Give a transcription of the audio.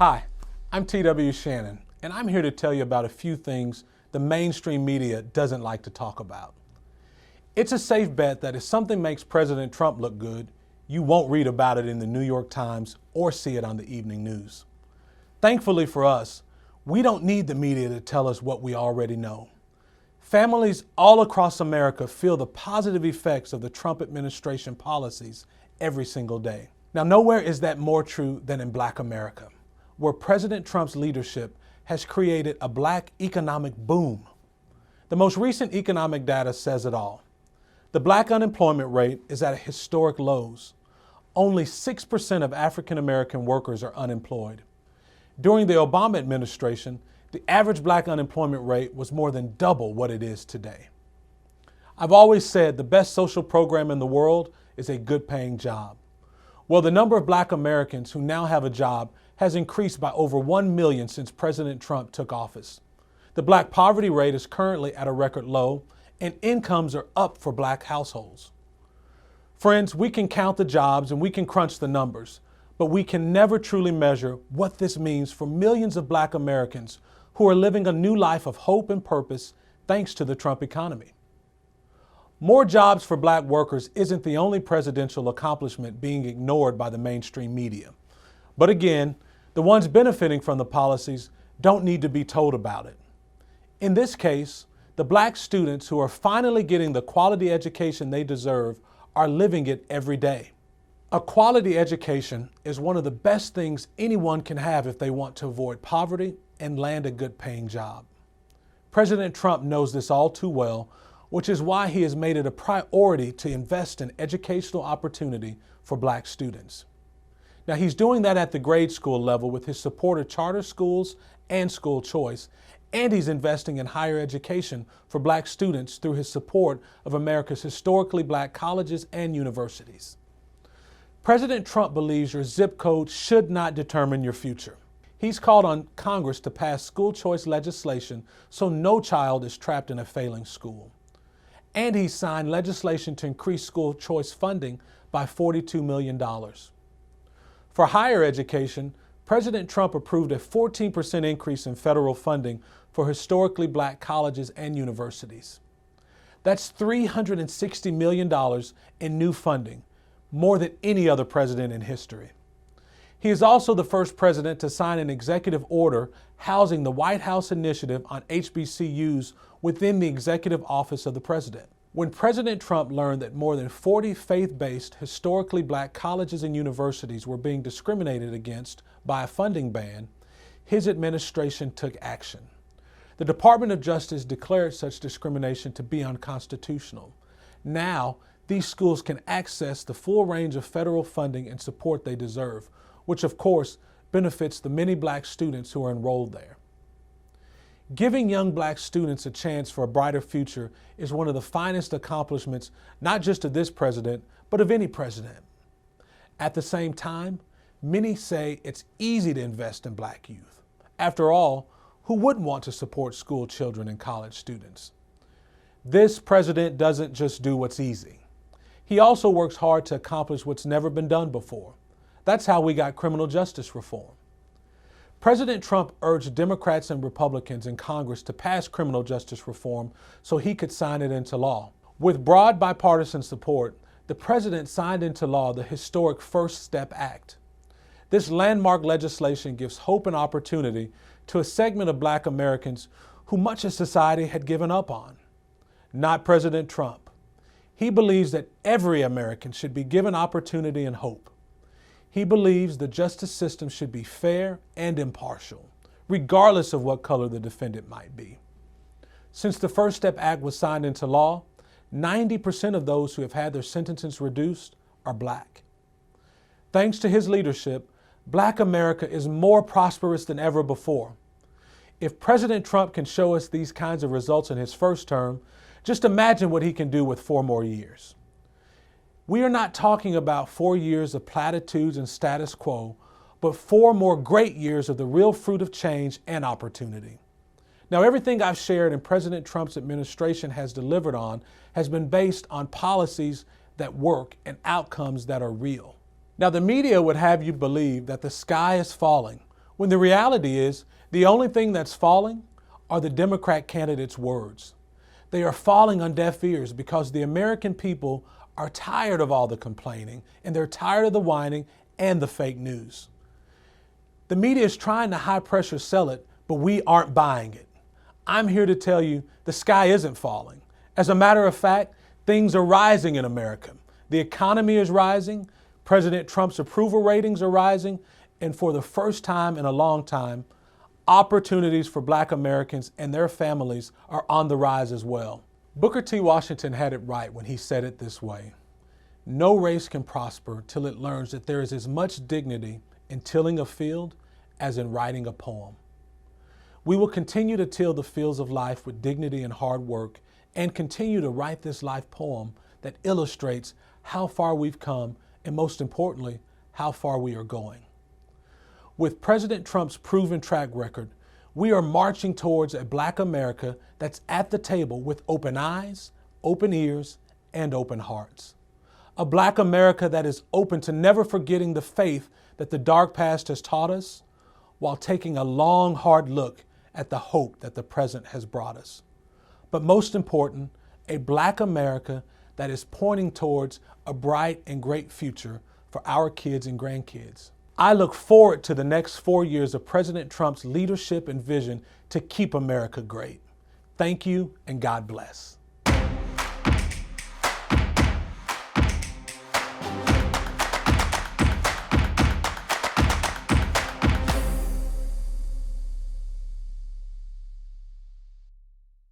Hi, I'm TW Shannon, and I'm here to tell you about a few things the mainstream media doesn't like to talk about. It's a safe bet that if something makes President Trump look good, you won't read about it in the New York Times or see it on the evening news. Thankfully for us, we don't need the media to tell us what we already know. Families all across America feel the positive effects of the Trump administration policies every single day. Now, nowhere is that more true than in Black America, where President Trump's leadership has created a Black economic boom. The most recent economic data says it all. The Black unemployment rate is at historic lows. Only 6% of African American workers are unemployed. During the Obama administration, the average Black unemployment rate was more than double what it is today. I've always said the best social program in the world is a good-paying job. Well, the number of Black Americans who now have a job has increased by over 1 million since President Trump took office. The Black poverty rate is currently at a record low, and incomes are up for Black households. Friends, we can count the jobs and we can crunch the numbers, but we can never truly measure what this means for millions of Black Americans who are living a new life of hope and purpose thanks to the Trump economy. More jobs for Black workers isn't the only presidential accomplishment being ignored by the mainstream media. But again, the ones benefiting from the policies don't need to be told about it. In this case, the Black students who are finally getting the quality education they deserve are living it every day. A quality education is one of the best things anyone can have if they want to avoid poverty and land a good-paying job. President Trump knows this all too well, which is why he has made it a priority to invest in educational opportunity for Black students. Now, he's doing that at the grade school level with his support of charter schools and school choice, and he's investing in higher education for Black students through his support of America's historically Black colleges and universities. President Trump believes your zip code should not determine your future. He's called on Congress to pass school choice legislation so no child is trapped in a failing school. And he signed legislation to increase school choice funding by $42 million. For higher education, President Trump approved a 14% increase in federal funding for historically Black colleges and universities. That's $360 million in new funding, more than any other president in history. He is also the first president to sign an executive order housing the White House initiative on HBCUs within the executive office of the president. When President Trump learned that more than 40 faith-based, historically Black colleges and universities were being discriminated against by a funding ban, his administration took action. The Department of Justice declared such discrimination to be unconstitutional. Now, these schools can access the full range of federal funding and support they deserve, which of course benefits the many Black students who are enrolled there. Giving young Black students a chance for a brighter future is one of the finest accomplishments, not just of this president, but of any president. At the same time, many say it's easy to invest in Black youth. After all, who wouldn't want to support school children and college students? This president doesn't just do what's easy. He also works hard to accomplish what's never been done before. That's how we got criminal justice reform. President Trump urged Democrats and Republicans in Congress to pass criminal justice reform so he could sign it into law. With broad bipartisan support, the president signed into law the historic First Step Act. This landmark legislation gives hope and opportunity to a segment of Black Americans who much of society had given up on. Not President Trump. He believes that every American should be given opportunity and hope. He believes the justice system should be fair and impartial, regardless of what color the defendant might be. Since the First Step Act was signed into law, 90% of those who have had their sentences reduced are Black. Thanks to his leadership, Black America is more prosperous than ever before. If President Trump can show us these kinds of results in his first term, just imagine what he can do with 4 more years. We are not talking about 4 years of platitudes and status quo, but 4 more great years of the real fruit of change and opportunity. Now, everything I've shared and President Trump's administration has delivered on has been based on policies that work and outcomes that are real. Now, the media would have you believe that the sky is falling when the reality is the only thing that's falling are the Democrat candidates' words. They are falling on deaf ears because the American people are tired of all the complaining and they're tired of the whining and the fake news. The media is trying to high pressure sell it, but we aren't buying it. I'm here to tell you the sky isn't falling. As a matter of fact, things are rising in America. The economy is rising, President Trump's approval ratings are rising, and for the first time in a long time, opportunities for Black Americans and their families are on the rise as well. Booker T. Washington had it right when he said it this way: "No race can prosper till it learns that there is as much dignity in tilling a field as in writing a poem." We will continue to till the fields of life with dignity and hard work and continue to write this life poem that illustrates how far we've come and, most importantly, how far we are going. With President Trump's proven track record, we are marching towards a Black America that's at the table with open eyes, open ears, and open hearts. A Black America that is open to never forgetting the faith that the dark past has taught us, while taking a long, hard look at the hope that the present has brought us. But most important, a Black America that is pointing towards a bright and great future for our kids and grandkids. I look forward to the next 4 years of President Trump's leadership and vision to keep America great. Thank you, and God bless.